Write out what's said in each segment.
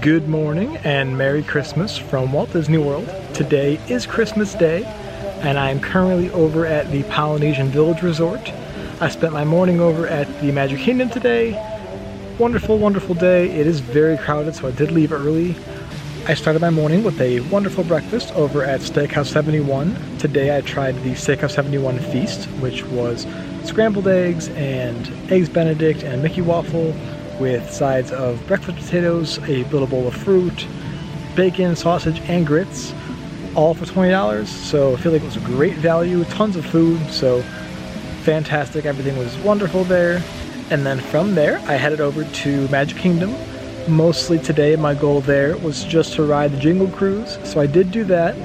Good morning and Merry Christmas from Walt Disney World. Today is Christmas Day and I'm currently over at the Polynesian Village Resort. I spent my morning over at the Magic Kingdom today. Wonderful, wonderful day. It is very crowded, so I did leave early. I started my morning with a wonderful breakfast over at Steakhouse 71. Today I tried the Steakhouse 71 Feast, which was scrambled eggs and eggs Benedict and Mickey waffle with sides of breakfast potatoes, a little bowl of fruit, bacon, sausage, and grits, all for $20. So I feel like it was a great value, tons of food, so fantastic. Everything was wonderful there. And then from there, I headed over to Magic Kingdom. Mostly today, my goal there was just to ride the Jingle Cruise, so I did do that.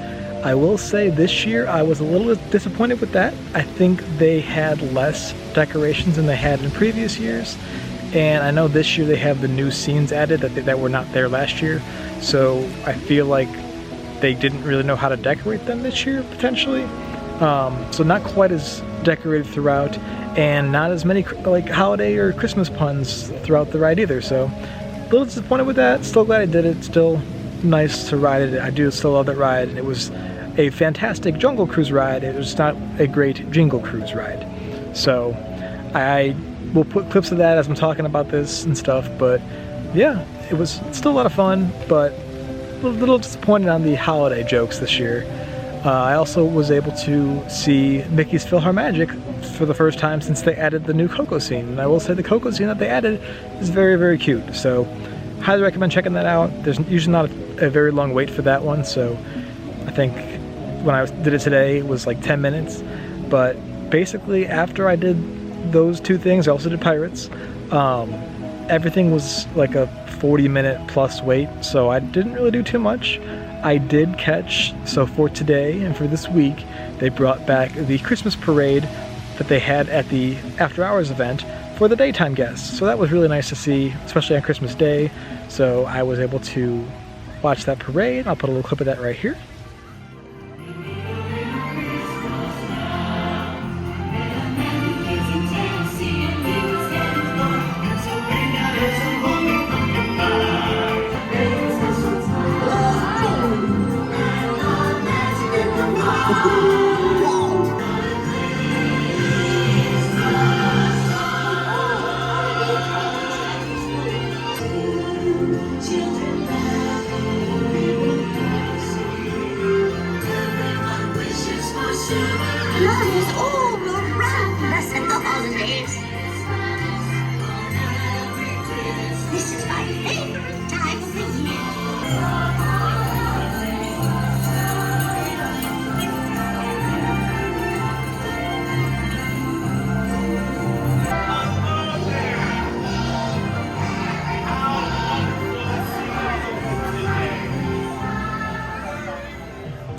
I will say this year I was a little disappointed with that. I think they had less decorations than they had in previous years. And I know this year they have the new scenes added that were not there last year. So I feel like they didn't really know how to decorate them this year, potentially. So not quite as decorated throughout, and not as many like holiday or Christmas puns throughout the ride either. So a little disappointed with that. Still glad I did it. Still nice to ride it. I do still love that ride. It was a fantastic Jungle Cruise ride. It was not a great Jingle Cruise ride. So I will put clips of that as I'm talking about this and stuff, but yeah, it was still a lot of fun, but a little disappointed on the holiday jokes this year. I also was able to see Mickey's PhilharMagic for the first time since they added the new Coco scene, and I will say the Coco scene that they added is very, very cute, so highly recommend checking that out. There's usually not a very long wait for that one, so I think when I did it today it was like 10 minutes, but basically after I did those two things, I also did Pirates. Everything was like a 40-minute plus wait, so I didn't really do too much. I did catch, so for today and for this week, they brought back the Christmas parade that they had at the After Hours event for the daytime guests. So that was really nice to see, especially on Christmas Day. So I was able to watch that parade. I'll put a little clip of that right here. Love is all around us at the holidays. This is my favorite time of the year.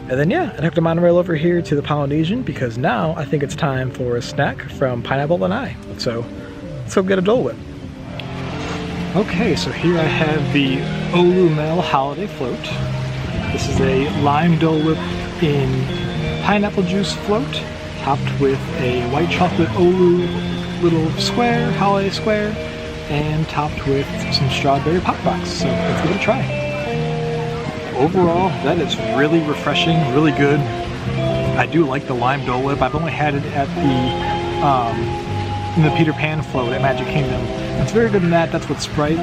And then yeah, I took the monorail over here to the Polynesian because now I think it's time for a snack from Pineapple and I. So let's go get a Dole Whip. Okay, so here I have the Olu Mel Holiday Float. This is a lime Dole Whip in pineapple juice float, topped with a white chocolate Olu little square, holiday square, and topped with some strawberry pop rocks. So let's give it a try. Overall, that is really refreshing, really good. I do like the lime Dole Whip. I've only had it at in the Peter Pan float at Magic Kingdom. It's very good in that. That's with Sprite.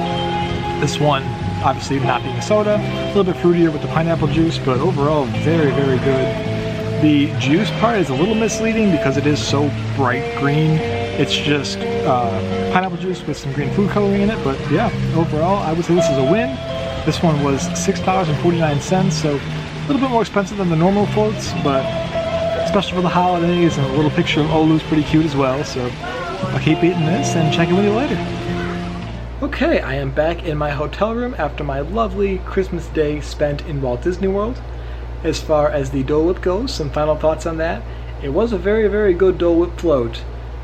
This one, obviously not being a soda, a little bit fruitier with the pineapple juice, but overall, very, very good. The juice part is a little misleading because it is so bright green. It's just pineapple juice with some green food coloring in it, but yeah, overall, I would say this is a win. This one was $6.49, so a little bit more expensive than the normal floats, but especially for the holidays, and a little picture of Olu's pretty cute as well, so I'll keep eating this and check in with you later. Okay, I am back in my hotel room after my lovely Christmas day spent in Walt Disney World. As far as the Dole Whip goes, some final thoughts on that. It was a very, very good Dole Whip float.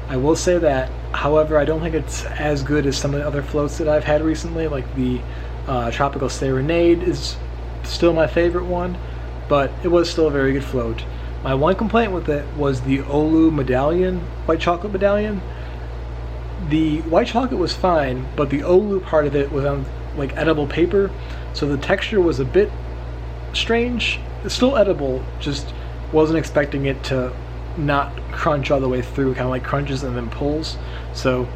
I will say that. However, I don't think it's as good as some of the other floats that I've had recently, like the Tropical Serenade is still my favorite one, but it was still a very good float. My one complaint with it was the Olu medallion, white chocolate medallion. The white chocolate was fine, but the Olu part of it was on like edible paper, so the texture was a bit strange. It's still edible, just wasn't expecting it to not crunch all the way through, kind of like crunches and then pulls. So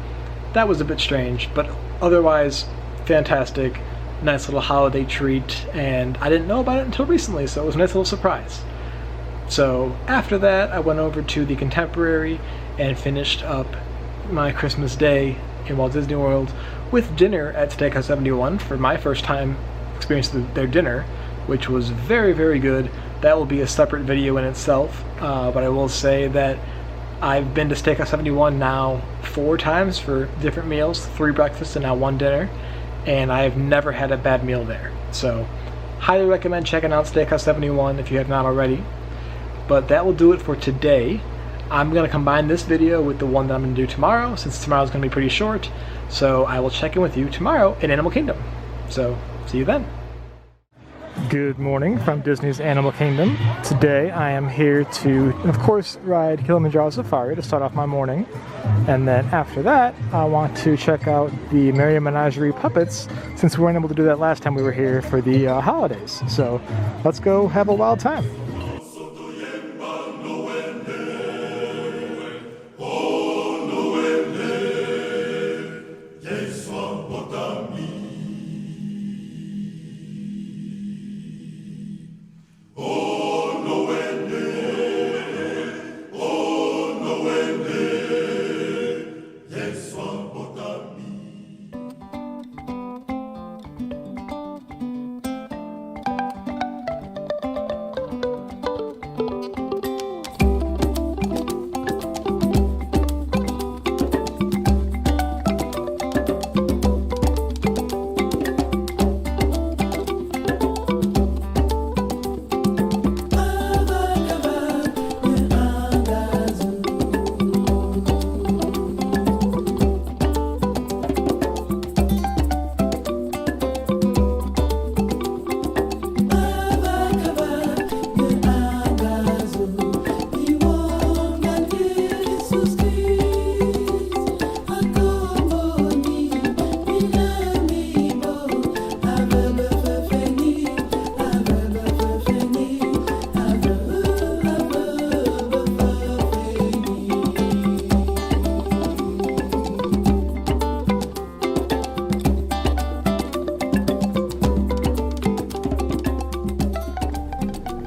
that was a bit strange, but otherwise fantastic. Nice little holiday treat, and I didn't know about it until recently, so it was a nice little surprise. So after that, I went over to the Contemporary and finished up my Christmas day in Walt Disney World with dinner at Steakhouse 71 for my first time experiencing their dinner, which was very, very good. That will be a separate video in itself, but I will say that I've been to Steakhouse 71 now 4 times for different meals, 3 breakfasts and now 1 dinner, and I have never had a bad meal there. So highly recommend checking out Steakhouse 71 if you have not already. But that will do it for today. I'm going to combine this video with the one that I'm going to do tomorrow, since tomorrow's going to be pretty short. So I will check in with you tomorrow in Animal Kingdom. So see you then. Good morning from Disney's Animal Kingdom. Today I am here to, of course, ride Kilimanjaro Safari to start off my morning. And then after that, I want to check out the Merry Menagerie Puppets, since we weren't able to do that last time we were here for the holidays. So let's go have a wild time.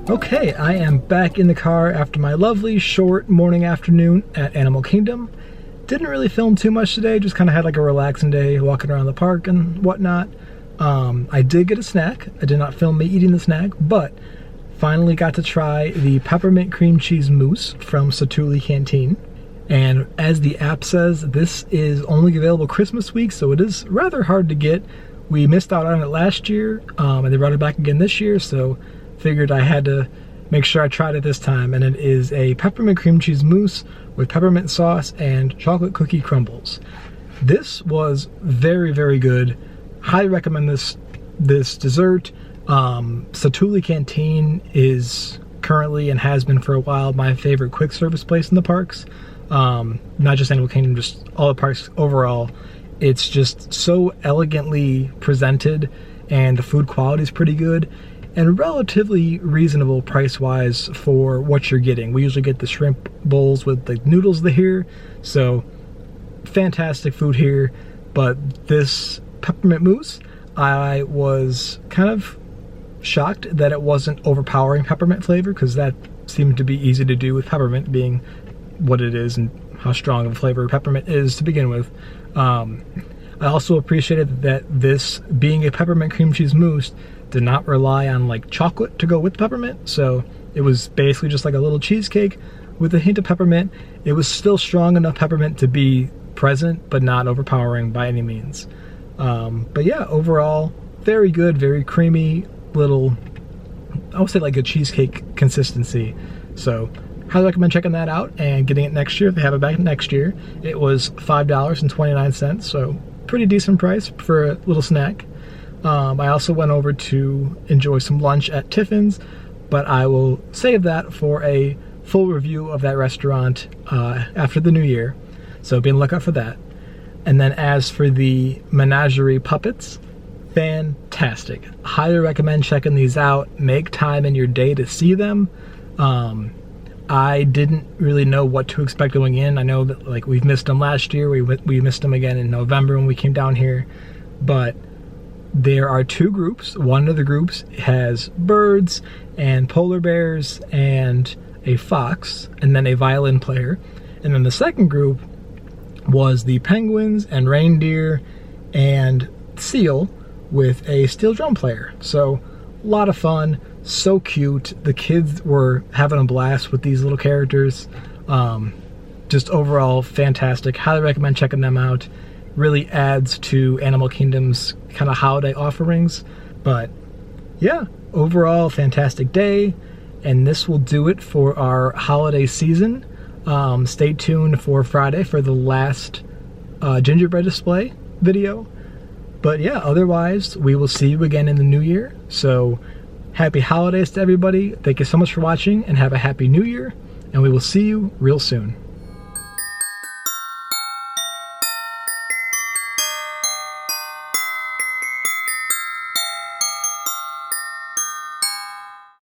Okay, I am back in the car after my lovely short morning afternoon at Animal Kingdom. Didn't really film too much today, just kind of had like a relaxing day walking around the park and whatnot. I did get a snack. I did not film me eating the snack, but finally got to try the peppermint cream cheese mousse from Soooo Canteen. And as the app says, this is only available Christmas week, so it is rather hard to get. We missed out on it last year, and they brought it back again this year, so figured I had to make sure I tried it this time. And it is a peppermint cream cheese mousse with peppermint sauce and chocolate cookie crumbles. This was very, very good. Highly recommend this dessert. Soooo Canteen is currently and has been for a while my favorite quick service place in the parks. Not just Animal Kingdom, just all the parks overall. It's just so elegantly presented, and the food quality is pretty good and relatively reasonable price-wise for what you're getting. We usually get the shrimp bowls with the noodles here, so fantastic food here. But this peppermint mousse, I was kind of shocked that it wasn't overpowering peppermint flavor, because that seemed to be easy to do with peppermint being what it is and how strong of a flavor peppermint is to begin with. I also appreciated that this being a peppermint cream cheese mousse did not rely on like chocolate to go with peppermint, so it was basically just like a little cheesecake with a hint of peppermint. It was still strong enough peppermint to be present, but not overpowering by any means. But yeah, overall, very good, very creamy, little, I would say like a cheesecake consistency. So highly recommend checking that out and getting it next year if they have it back next year. It was $5.29, so pretty decent price for a little snack. I also went over to enjoy some lunch at Tiffin's, but I will save that for a full review of that restaurant after the new year, so be on the lookout for that. And then as for the Menagerie Puppets, fantastic. Highly recommend checking these out. Make time in your day to see them. I didn't really know what to expect going in. I know that like we've missed them last year. We missed them again in November when we came down here. But there are two groups. One of the groups has birds and polar bears and a fox and then a violin player. And then the second group was the penguins and reindeer and seal with a steel drum player. So a lot of fun. So cute. The kids were having a blast with these little characters. Just overall fantastic. Highly recommend checking them out. Really adds to Animal Kingdom's kind of holiday offerings. But yeah, overall fantastic day. And this will do it for our holiday season. Stay tuned for Friday for the last gingerbread display video. But yeah, otherwise we will see you again in the new year. So happy holidays to everybody. Thank you so much for watching and have a happy new year. And we will see you real soon.